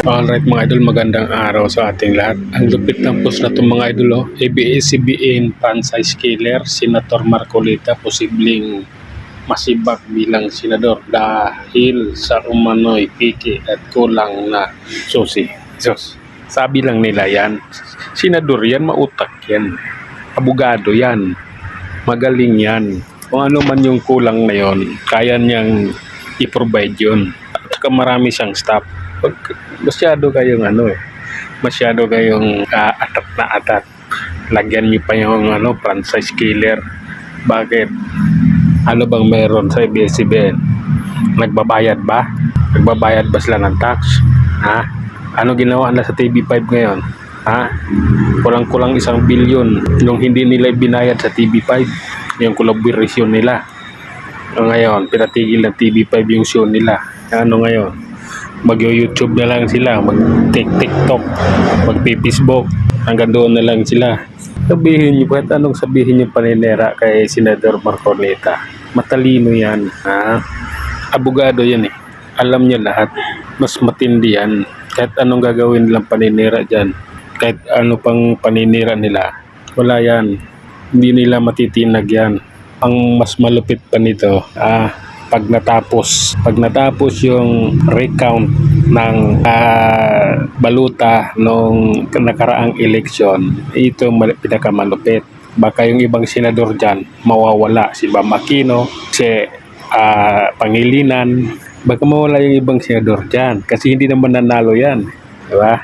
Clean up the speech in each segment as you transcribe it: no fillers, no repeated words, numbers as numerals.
Alright mga idol, magandang araw sa ating lahat. Ang lupit ng post na itong mga idol, ABS-CBN franchise killer, Senator Marcolita posibleng masibak bilang senador dahil sa umano'y piki at kulang na susi. Sabi lang nila yan, senador yan, mautak yan, abogado yan, magaling yan. Kung ano man yung kulang na yon, kaya niyang i-provide yun. At saka marami siyang staff. Masyado kayong masyado kayong atat na atat. Lagyan niyo pa yung franchise killer. Bakit? Ano bang meron sa ABS-CBN? Nagbabayad ba? Nagbabayad ba sila ng tax? Ha? Ano ginawa na sa TV5 ngayon? Ha? Kulang-kulang 1 billion yung hindi nila binayad sa TV5, yung collaboration nila. Ngayon, pinatigil ng TV5 yung show nila. Ano ngayon? Mag-YouTube na lang sila, mag-TikTok, mag-Facebook, hanggang doon na lang sila. Sabihin niyo, kahit anong sabihin niyo paninera kay Senador Marcolita, matalino yan, ha? Abogado yan eh, alam niya lahat, mas matindi yan. Kahit anong gagawin nilang paninira dyan, kahit ano pang paninira nila, wala yan, hindi nila matitinag yan. Ang mas malupit pa nito, pag natapos yung recount ng baluta nung nakaraang eleksyon, ito pinakamalupit. Baka yung ibang senador dyan mawawala, si Bam Aquino, si Pangilinan, baka mawala yung ibang senador dyan kasi hindi naman nanalo yan, di ba?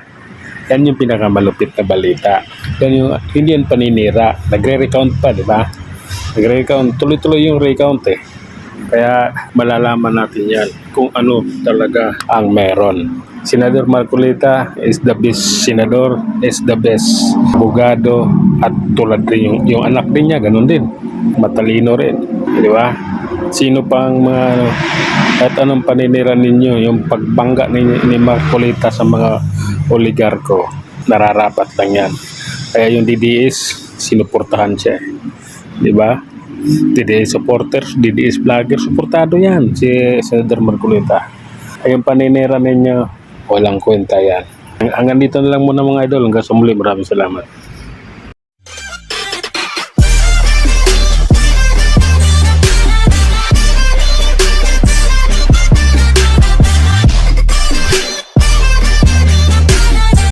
Yan yung pinakamalupit na balita. Yan yung hindi yan paninira, nagre-recount pa, di ba? Nagre-recount, tuloy-tuloy yung recount eh. Kaya malalaman natin yan kung ano talaga ang meron. Senador Marcolita is the best senador, is the best abogado, at tulad rin yung anak din niya, ganun din. Matalino rin, di ba? Sino pang mga at anong paninira ninyo, yung pagbangga ni Marcolita sa mga oligarko, nararapat lang yan. Kaya yung DDS, sinuportahan siya, di ba? DDS supporters, DDS vloggers, suportado yan si Senador Marcolita. Ay yung paninira ninyo, walang kwenta yan. Hanggang dito na lang muna mga idol, hanggang sa muli, maraming salamat.